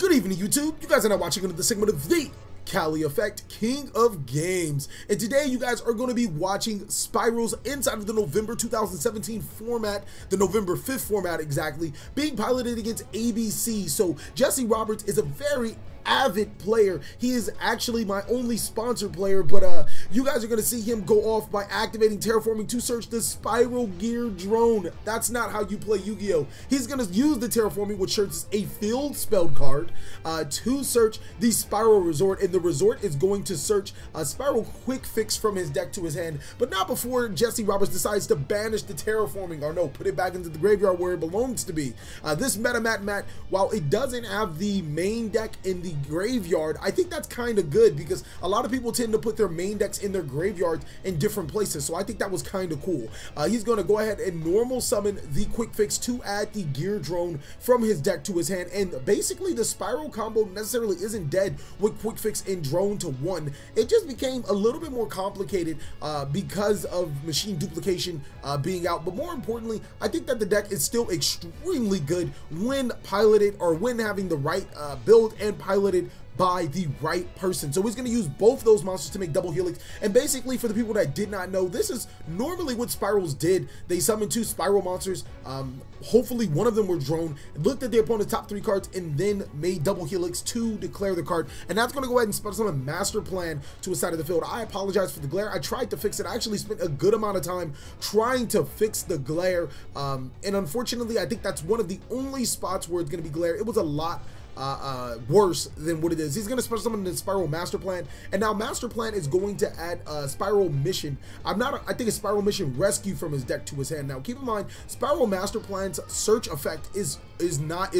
Good evening, YouTube. You guys are now watching another segment of TheCaliEffect, King of Games. And today you guys are going to be watching Spyrals inside of the November 2017 format, the November 5th format exactly, being piloted against ABC. So Jesse Roberts is a very avid player. He is actually my only sponsored player, but you guys are going to see him go off by activating terraforming to search the Spiral Gear drone. That's not how you play Yu-Gi-Oh! He's going to use the terraforming, which searches a field spelled card to search the Spiral Resort, and the resort is going to search a Spiral Quick Fix from his deck to his hand, but not before Jesse Roberts decides to banish the terraforming, or no, put it back into the graveyard where it belongs to be. This meta mat, while it doesn't have the main deck in the graveyard, I think that's kind of good because a lot of people tend to put their main decks in their graveyards in different places, so I think that was kind of cool. He's going to go ahead and normal summon the Quick Fix to add the Gear Drone from his deck to his hand, and basically the Spiral combo necessarily isn't dead with Quick Fix and Drone to one. It just became a little bit more complicated because of machine duplication being out, but more importantly, I think that the deck is still extremely good when piloted, or when having the right build and piloted by the right person. So he's going to use both those monsters to make double helix, and basically for the people that did not know, this is normally what Spyrals did. They summoned two Spiral monsters, hopefully one of them were drone, looked at the opponent's top three cards, and then made double helix to declare the card, and that's going to go ahead and special summon Master Plan to a side of the field. I apologize for the glare. I tried to fix it. I actually spent a good amount of time trying to fix the glare, and unfortunately I think that's one of the only spots where it's going to be glare. It was a lot worse than what it is. He's going to special summon the Spiral Master Plan, and now Master Plan is going to add Spiral Mission. I think a Spiral Mission Rescue from his deck to his hand. Now keep in mind, Spiral Master Plan's search effect is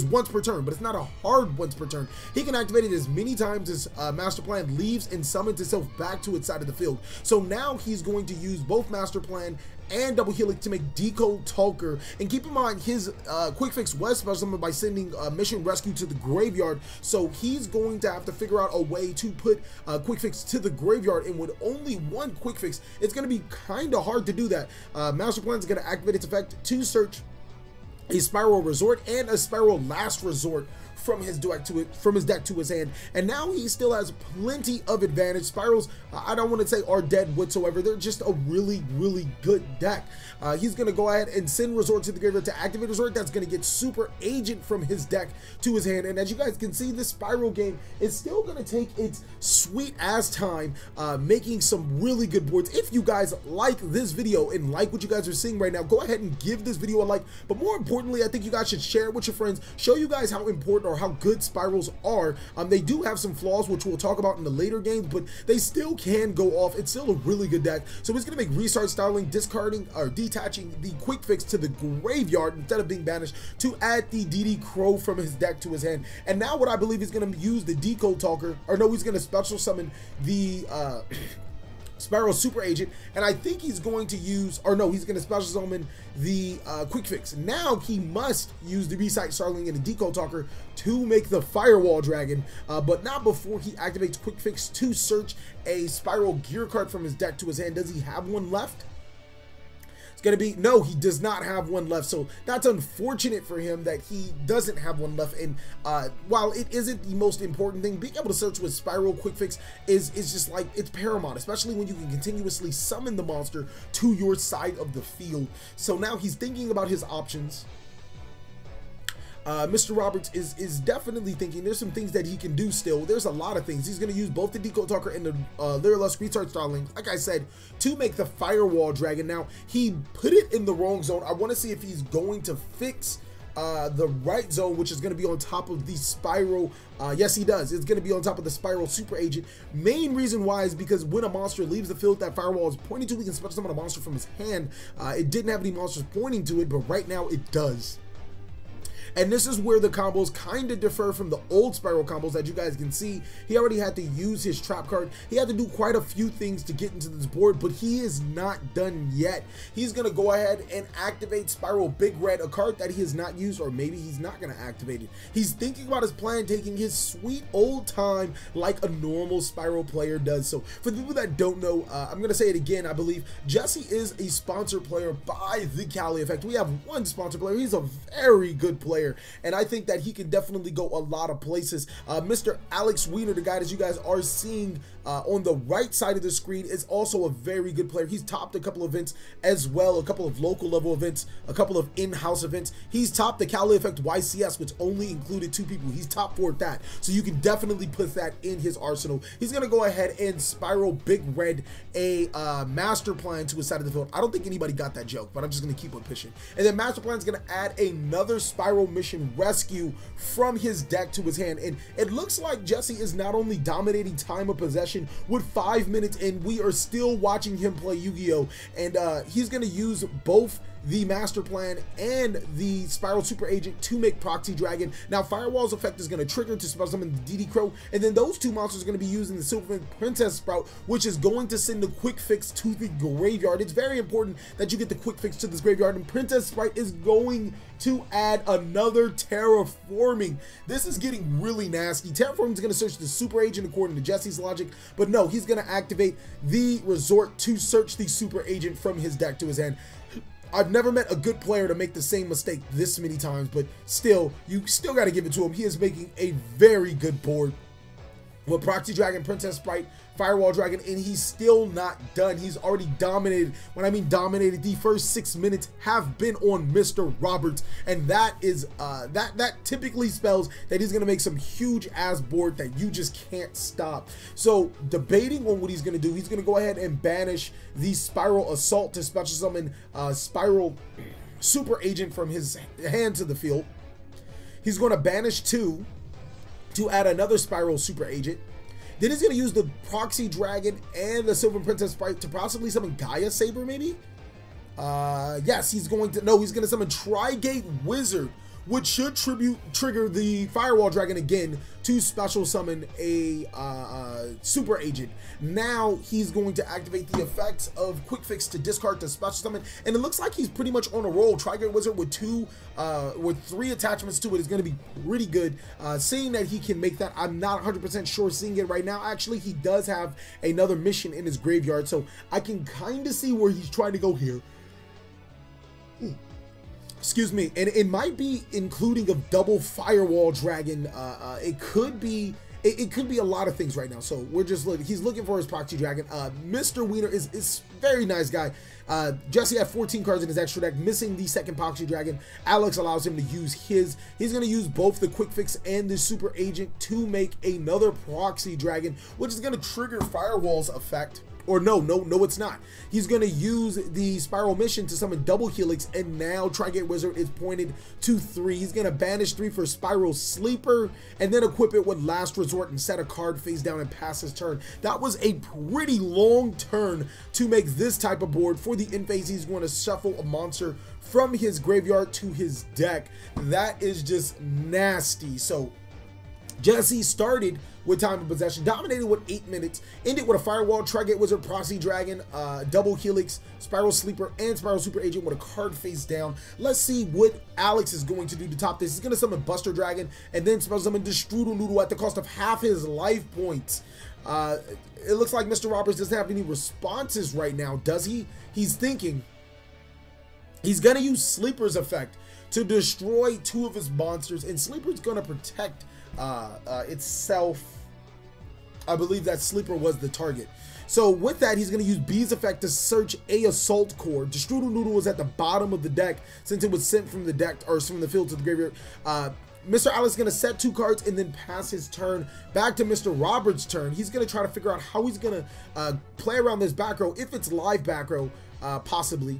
once per turn, but it's not a hard once per turn. He can activate it as many times as Master Plan leaves and summons itself back to its side of the field. So now he's going to use both Master Plan and double helix to make Decode Talker, and keep in mind his Quick Fix was special summoned by sending Mission Rescue to the graveyard, so he's going to have to figure out a way to put Quick Fix to the graveyard, and with only one Quick Fix it's going to be kind of hard to do that. Master Plan is going to activate its effect to search a Spiral Resort and a Spiral Last Resort from his deck to his hand, and now he still has plenty of advantage. Spirals, I don't want to say are dead whatsoever. They're just a really good deck. He's going to go ahead and send Resort to the graveyard to activate Resort. That's going to get Super Agent from his deck to his hand, and as you guys can see, this Spiral game is still going to take its sweet ass time making some really good boards. If you guys like this video and like what you guys are seeing right now, go ahead and give this video a like, but more importantly, I think you guys should share it with your friends, show you guys how important or how good Spirals are. They do have some flaws, which we'll talk about in the later games, but they still can go off. It's still a really good deck. So he's going to make Restart Styling, discarding or detaching the Quick Fix to the graveyard instead of being banished, to add the DD Crow from his deck to his hand. And now what I believe he's going to use the Decode Talker, or no, he's going to special summon the Spiral Super Agent, and I think he's going to use, or no, he's going to special summon the Quick Fix. Now he must use the Resight Starling and the Decode Talker to make the Firewall Dragon, but not before he activates Quick Fix to search a Spiral Gear card from his deck to his hand. Does he have one left? Gonna be no, he does not have one left, so that's unfortunate for him that he doesn't have one left. And while it isn't the most important thing, being able to search with Spiral Quick Fix is just like, it's paramount, especially when you can continuously summon the monster to your side of the field. So now he's thinking about his options. Mr. Roberts is definitely thinking there's some things that he can do still. There's a lot of things. He's going to use both the Decode Talker and the Lyrelust Restart Starling, like I said, to make the Firewall Dragon. Now, he put it in the wrong zone. I want to see if he's going to fix the right zone, which is going to be on top of the Spiral. Yes, he does. It's going to be on top of the Spiral Super Agent. Main reason why is because when a monster leaves the field that Firewall is pointing to, we can special summon a monster from his hand. It didn't have any monsters pointing to it, but right now it does. And this is where the combos kind of differ from the old Spiral combos. That you guys can see, he already had to use his trap card. He had to do quite a few things to get into this board, but he is not done yet. He's going to go ahead and activate Spiral Big Red, a card that he has not used, or maybe he's not going to activate it. He's thinking about his plan, taking his sweet old time like a normal Spiral player does. So for the people that don't know, I'm going to say it again. I believe Jesse is a sponsored player by TheCaliEffect. We have one sponsor player. He's a very good player. player, and I think that he can definitely go a lot of places. Mr. Alex Wiener, the guy that you guys are seeing on the right side of the screen, is also a very good player. He's topped a couple of events as well, a couple of local level events, a couple of in-house events. He's topped the TheCaliEffect YCS, which only included 2 people. He's top 4 at that, so you can definitely put that in his arsenal. He's gonna go ahead and spiral Big Red a master plan to his side of the field. I don't think anybody got that joke, but I'm just gonna keep on pushing. And then master plan is gonna add another spiral mission rescue from his deck to his hand, and it looks like Jesse is not only dominating time of possession with 5 minutes, and we are still watching him play Yu-Gi-Oh, and he's gonna use both the master plan and the spiral super agent to make Proxy Dragon. Now Firewall's effect is going to trigger to spell summon the DD Crow, and then those 2 monsters are going to be using the Silver Princess Sprout, which is going to send the quick fix to the graveyard. It's very important that you get the quick fix to this graveyard, and Princess Sprite is going to add another terraforming. This is getting really nasty. Terraforming is going to search the super agent according to Jesse's logic, but no, he's going to activate the resort to search the super agent from his deck to his hand. I've never met a good player to make the same mistake this many times, but still, you still got to give it to him. He is making a very good board with Proxy Dragon, Princess Sprite, Firewall Dragon, and he's still not done. He's already dominated. When I mean dominated, the first 6 minutes have been on Mr. Roberts, and that is that typically spells that he's gonna make some huge ass board that you just can't stop. So debating on what he's gonna do, he's gonna go ahead and banish the Spiral Assault to special summon Spiral Super Agent from his hand to the field. He's gonna banish 2 to add another Spiral Super Agent. Then he's going to use the Proxy Dragon and the Silver Princess Sprite to possibly summon Gaia Saber, maybe? Yes, he's going to summon Tri-Gate Wizard, which should trigger the Firewall Dragon again to special summon a Super Agent. Now he's going to activate the effects of Quick Fix to discard to special summon, and it looks like he's pretty much on a roll. Tri-Gate Wizard with 3 attachments to it is going to be pretty good. Seeing that he can make that, I'm not 100% sure seeing it right now. Actually, he does have another mission in his graveyard, so I can kind of see where he's trying to go here. Excuse me, and it might be including a double Firewall Dragon. It could be a lot of things right now. So we're just looking. He's looking for his Proxy Dragon. Mr. Wiener is very nice guy. Jesse had 14 cards in his extra deck, missing the second Proxy Dragon. Alex allows him to use his. He's going to use both the Quick Fix and the Super Agent to make another Proxy Dragon, which is going to trigger Firewall's effect. Or no, it's not. He's going to use the Spiral Mission to summon Double Helix, and now Tri-Gate Wizard is pointed to 3. He's going to banish 3 for Spiral Sleeper, and then equip it with Last Resort and set a card face down and pass his turn. That was a pretty long turn to make this type of board. For the end phase, he's going to shuffle a monster from his graveyard to his deck. That is just nasty. So Jesse started with time of possession, dominated with 8 minutes, ended with a Firewall, Tri-Gate Wizard, Proxy Dragon, Double Helix, Spiral Sleeper, and Spiral Super Agent with a card face down. Let's see what Alex is going to do to top this. He's going to summon Buster Dragon and then special summon Destrudel Noodle at the cost of half his life points. It looks like Mr. Roberts doesn't have any responses right now, does he? He's thinking. He's going to use Sleeper's effect to destroy 2 of his monsters, and Sleeper's going to protect itself. I believe that Sleeper was the target. So with that, he's going to use B's effect to search a Assault Core. Destrudel Noodle was at the bottom of the deck since it was sent from the deck or from the field to the graveyard. Mr. Alex is going to set 2 cards and then pass his turn back to Mr. Roberts' turn. He's going to try to figure out how he's going to play around this back row, if it's live back row, possibly.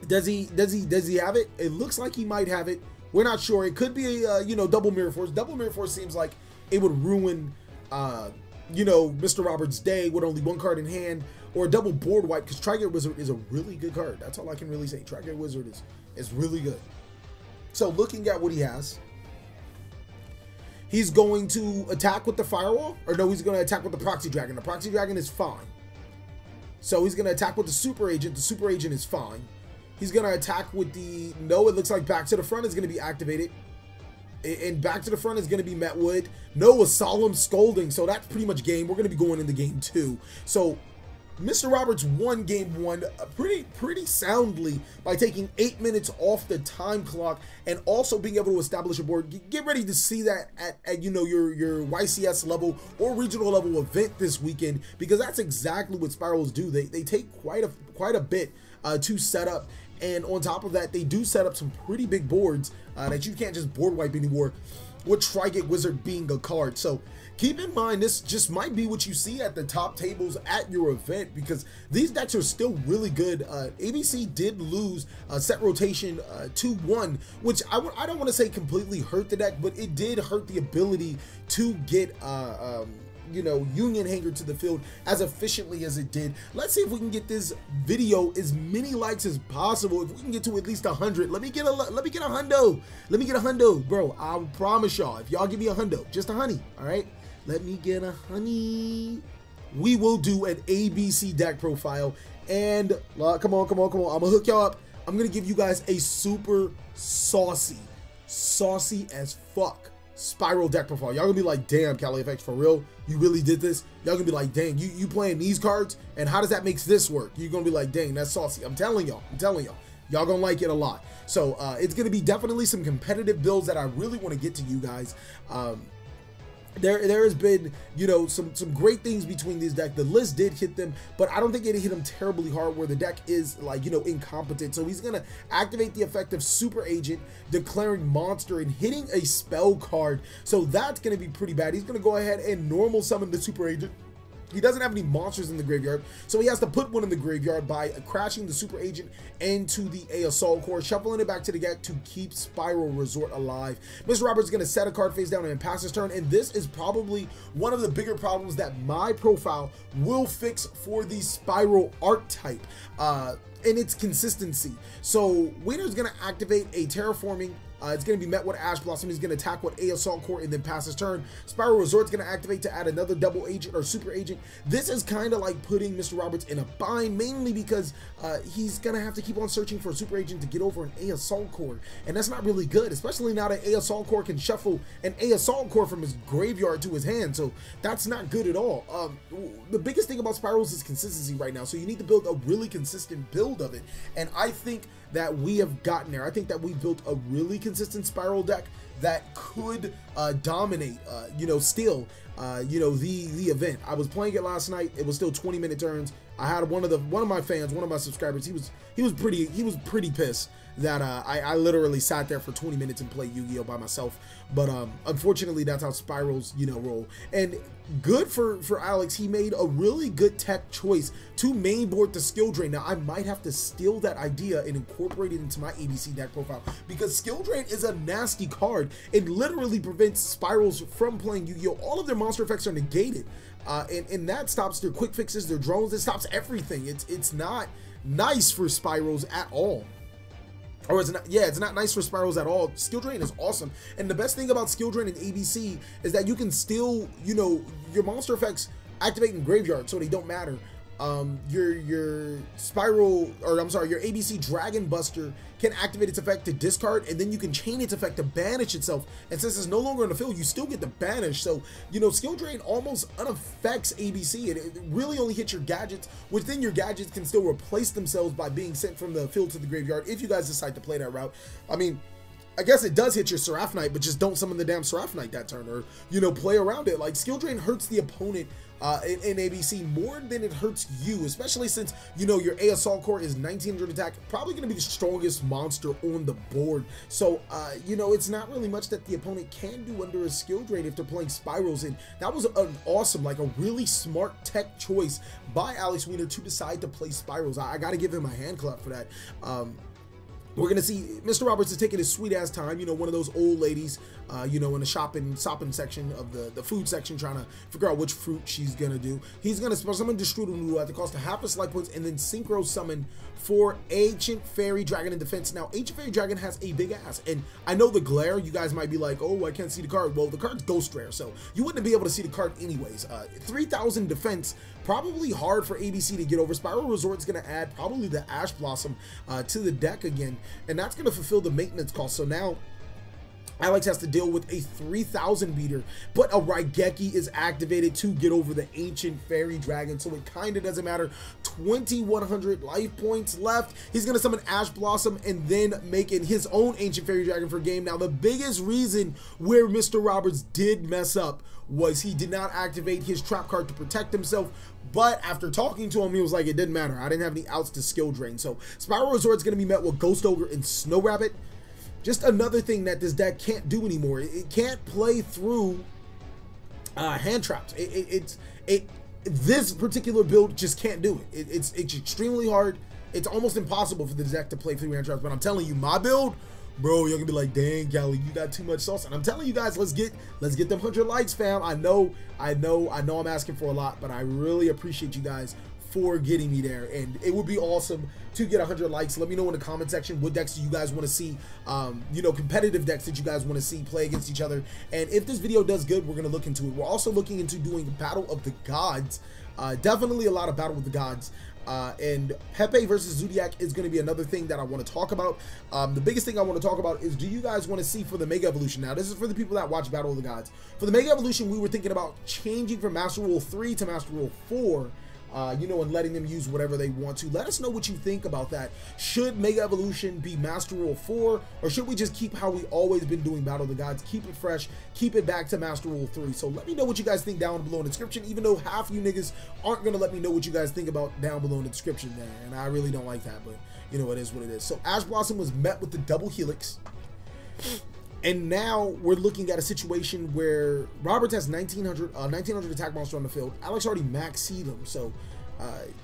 Does he have it? It looks like he might have it. We're not sure. It could be a double Mirror Force. Double Mirror Force seems like it would ruin Mr. Roberts' day with only 1 card in hand, or a double board wipe, because Tri-Gate Wizard is a really good card. That's all I can really say. Tri-Gate Wizard is really good. So looking at what he has, he's going to attack with the Firewall, or no, he's going to attack with the Proxy Dragon. The Proxy Dragon is fine. So he's going to attack with the Super Agent. The Super Agent is fine. He's going to attack with the, no, it looks like Back to the Front is going to be activated. And Back to the Front is going to be met with, no, a Solemn Scolding. So that's pretty much game. We're going to be going into game 2. So Mr. Roberts won game one pretty soundly by taking 8 minutes off the time clock and also being able to establish a board. Get ready to see that at you know, your YCS level or regional level event this weekend, because that's exactly what Spirals do. They take quite a bit to set up, and on top of that, they do set up some pretty big boards that you can't just board wipe anymore, with Tri-Gate Wizard being a card. So keep in mind, this just might be what you see at the top tables at your event, because these decks are still really good. ABC did lose set rotation 2-1, which I don't want to say completely hurt the deck, but it did hurt the ability to get you know, Union Hanger to the field as efficiently as it did. Let's see if we can get this video as many likes as possible. If we can get to at least 100, let me get a hundo, bro. I promise y'all, if y'all give me a hundo, just a honey, all right, let me get a honey, we will do an ABC deck profile. And come on, I'm gonna hook y'all up. I'm gonna give you guys a super saucy as fuck Spyral deck profile. Y'all gonna be like, damn, TheCaliEffect, for real? You really did this? Y'all gonna be like, dang, you playing these cards? And how does that make this work? You're gonna be like, dang, that's saucy. I'm telling y'all. Y'all gonna like it a lot. So it's gonna be definitely some competitive builds that I really want to get to you guys. There has been, you know, some great things between these decks. The list did hit them, but I don't think it hit him terribly hard where the deck is, like, you know, incompetent. So he's gonna activate the effect of Super Agent, declaring monster and hitting a spell card. So that's gonna be pretty bad. He's gonna go ahead and normal summon the Super Agent. He doesn't have any monsters in the graveyard, so he has to put one in the graveyard by crashing the Super Agent into the Assault Core, shuffling it back to the deck to keep Spyral Resort alive. Mr. Roberts is going to set a card face down and pass his turn, and this is probably one of the bigger problems that my profile will fix for the Spyral archetype, and its consistency. So Wiener's going to activate a Terraforming. It's going to be met with Ash Blossom. He's going to attack with Assault Core and then pass his turn. Spyral Resort's going to activate to add another double agent or super agent. This is kind of like putting Mr. Roberts in a bind, mainly because he's going to have to keep on searching for a super agent to get over an Assault Core. And that's not really good, especially now that Assault Core can shuffle an Assault Core from his graveyard to his hand. So that's not good at all. The biggest thing about Spirals is consistency right now. So you need to build a really consistent build of it. And I think that we have gotten there. I think that we built a really consistent Spyral deck that could dominate, you know, still, you know, the event. I was playing it last night. It was still 20-minute turns. I had one of my fans, one of my subscribers. He was pretty pissed that I literally sat there for 20 minutes and played Yu-Gi-Oh by myself. But unfortunately, that's how Spirals, you know, roll. And good for Alex. He made a really good tech choice to mainboard the Skill Drain. Now, I might have to steal that idea and incorporate it into my ABC deck profile, because Skill Drain is a nasty card. It literally prevents Spirals from playing Yu-Gi-Oh. All of their monster effects are negated, and that stops their quick fixes, their drones. It stops everything. It's not nice for Spirals at all. Or it's not nice for Spirals at all. Skill Drain is awesome. And the best thing about Skill Drain in ABC is that you can still, you know, your monster effects activate in graveyard, so they don't matter. Your Spiral, or I'm sorry, your ABC Dragon Buster can activate its effect to discard, and then you can chain its effect to banish itself. And since it's no longer in the field, you still get the banish. So, you know, Skill Drain almost unaffects ABC. It really only hits your gadgets, which then your gadgets can still replace themselves by being sent from the field to the graveyard if you guys decide to play that route. I mean, I guess it does hit your Seraph Knight, but just don't summon the damn Seraph Knight that turn, or, you know, play around it. Like, Skill Drain hurts the opponent in ABC more than it hurts you, especially since, you know, your Assault Core is 1900 attack, probably going to be the strongest monster on the board. So, you know, it's not really much that the opponent can do under a Skill Drain if they're playing Spirals. And that was an awesome, like a really smart tech choice by Alex Wiener to decide to play Spirals. I got to give him a hand clap for that. We're going to see Mr. Roberts is taking his sweet ass time, you know, one of those old ladies, you know, in the shopping section of the food section, trying to figure out which fruit she's going to do. He's going to summon the Strudel Noodle at the cost of half his life points, and then Synchro Summon for Ancient Fairy Dragon in defense. Now, Ancient Fairy Dragon has a big ass, and I know the glare, you guys might be like, oh, I can't see the card. Well, the card's ghost rare, so you wouldn't be able to see the card anyways. 3,000 defense, probably hard for ABC to get over. Spyral Resort's going to add probably the Ash Blossom to the deck again, and that's going to fulfill the maintenance cost. So now Alex has to deal with a 3000 beater, but a Raigeki is activated to get over the Ancient Fairy Dragon, so it kind of doesn't matter. 2100 life points left. He's going to summon Ash Blossom and then make it his own Ancient Fairy Dragon for game. Now, the biggest reason where Mr. Roberts did mess up was he did not activate his trap card to protect himself, but after talking to him, he was like, it didn't matter. I didn't have any outs to skill drain. So Spyral Resort's going to be met with Ghost Ogre and Snow Rabbit. Just another thing that this deck can't do anymore. It can't play through hand traps. This particular build just can't do it. It's extremely hard. It's almost impossible for the deck to play through hand traps. But I'm telling you, my build, bro, you're gonna be like, dang, Cali, you got too much sauce. And I'm telling you guys, let's get them 100 likes, fam. I know I'm asking for a lot, but I really appreciate you guys for getting me there, and it would be awesome to get 100 likes. Let me know in the comment section what decks do you guys want to see, you know, competitive decks that you guys want to see play against each other. And if this video does good, we're going to look into it. We're also looking into doing Battle of the Gods, definitely a lot of Battle of the Gods, and Pepe versus Zodiac is going to be another thing that I want to talk about. The biggest thing I want to talk about is, do you guys want to see for the Mega Evolution? Now, this is for the people that watch Battle of the Gods. For the Mega Evolution, we were thinking about changing from Master Rule 3 to Master Rule 4, you know, and letting them use whatever they want to. Let us know what you think about that. Should Mega Evolution be Master Rule 4, or should we just keep how we always been doing Battle of the Gods, keep it fresh, keep it back to Master Rule 3? So let me know what you guys think down below in the description, even though half you niggas aren't going to let me know what you guys think about down below in the description there, and I really don't like that, but you know, it is what it is. So Ash Blossom was met with the double Helix, and now we're looking at a situation where Robert has 1900 attack monster on the field. Alex already maxed him, so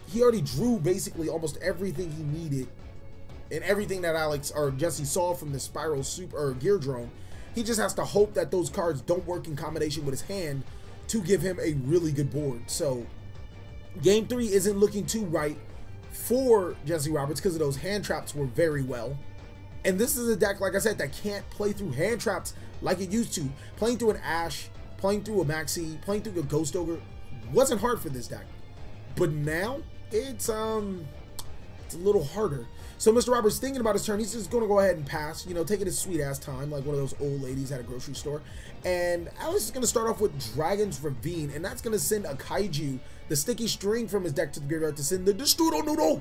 he already drew basically almost everything he needed, and everything that Alex or Jesse saw from the Spyral Super or Gear Drone. He just has to hope that those cards don't work in combination with his hand to give him a really good board. So game 3 isn't looking too right for Jesse Roberts because of those hand traps were very well. And this is a deck, like I said, that can't play through hand traps like it used to. Playing through an Ash, playing through a Maxi, playing through a Ghost Ogre wasn't hard for this deck. But now it's a little harder. So Mr. Roberts thinking about his turn. He's just going to go ahead and pass, you know, taking his sweet ass time like one of those old ladies at a grocery store. And Alex is going to start off with Dragon's Ravine, and that's going to send a Kaiju, the sticky string from his deck, to the graveyard to send the Destrudo Noodle.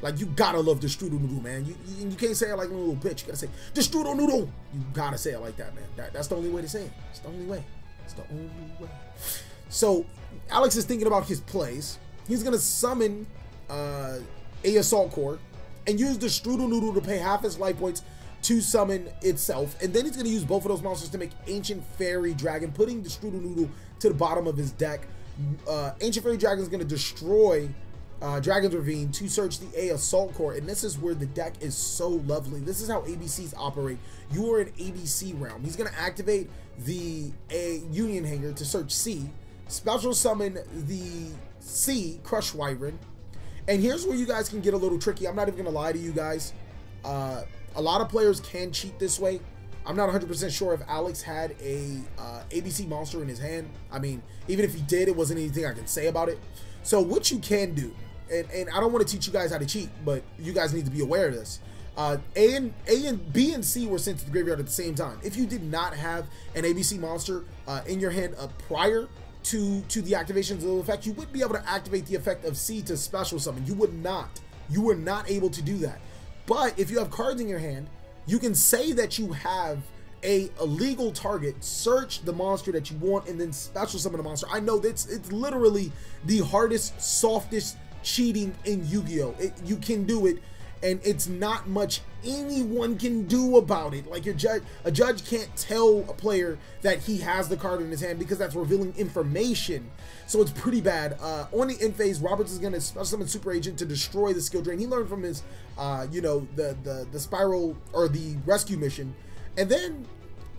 Like, you gotta love Destrudo Noodle, man. You can't say it like a little bitch. You gotta say Destrudo Noodle. You gotta say it like that, man. That's the only way to say it. It's the only way. It's the only way. So Alex is thinking about his plays. He's gonna summon a Assault Core and use the Strudel Noodle to pay half his life points to summon itself, and then he's gonna use both of those monsters to make Ancient Fairy Dragon, putting the Strudel Noodle to the bottom of his deck. Ancient Fairy Dragon is gonna destroy Dragon's Ravine to search the Assault Core, and this is where the deck is so lovely. This is how ABCs operate. You are in ABC realm. He's gonna activate the Union Hanger to search C, special summon the C Crush Wyvern, and here's where you guys can get a little tricky. I'm not even gonna lie to you guys. A lot of players can cheat this way. I'm not 100% sure if Alex had a ABC monster in his hand. I mean, even if he did, it wasn't anything I can say about it. So what you can do, and I don't want to teach you guys how to cheat, but you guys need to be aware of this. B and C were sent to the graveyard at the same time. If you did not have an ABC monster in your hand prior to the activations of the effect, you wouldn't be able to activate the effect of C to special summon. You would not. You were not able to do that. But if you have cards in your hand, you can say that you have a legal target, search the monster that you want, and then special summon the monster. I know it's literally the hardest, softest cheating in Yu-Gi-Oh! You can do it, and it's not much anyone can do about it. Like, a judge can't tell a player that he has the card in his hand because that's revealing information. So it's pretty bad. On the end phase, Roberts is going to special summon Super Agent to destroy the skill drain. He learned from his, you know, the Spiral or the rescue mission. And then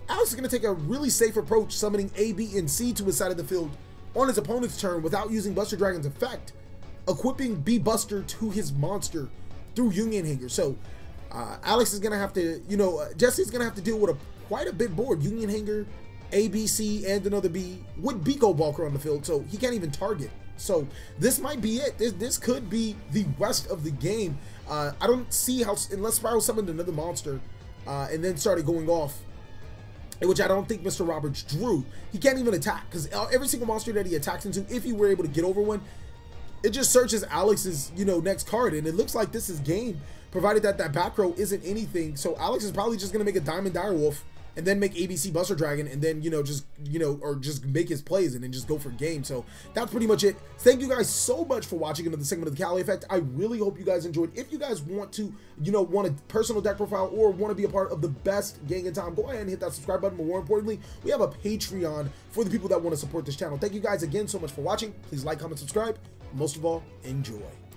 Alex is going to take a really safe approach, summoning A, B, and C to his side of the field on his opponent's turn without using Buster Dragon's effect, equipping B Buster to his monster through Union Hanger. So Alex is going to have to, you know, Jesse's going to have to deal with quite a bit board. Union Hanger, A, B, C, and another B with Biko Balker on the field, so he can't even target. So this might be it. This could be the rest of the game. I don't see how, unless Spyral summoned another monster and then started going off, which I don't think Mr. Roberts drew. He can't even attack, because every single monster that he attacks into, if he were able to get over one, it just searches Alex's, you know, next card, and it looks like this is game, provided that that back row isn't anything. So Alex is probably just going to make a Diamond Direwolf, and then make ABC Buster Dragon, and then, you know, just, you know, or just make his plays and then just go for game. So that's pretty much it. Thank you guys so much for watching another segment of the Cali Effect. I really hope you guys enjoyed. If you guys want to, you know, want a personal deck profile or want to be a part of the best gang in time, go ahead and hit that subscribe button. But more importantly, we have a Patreon for the people that want to support this channel. Thank you guys again so much for watching. Please like, comment, subscribe. Most of all, enjoy.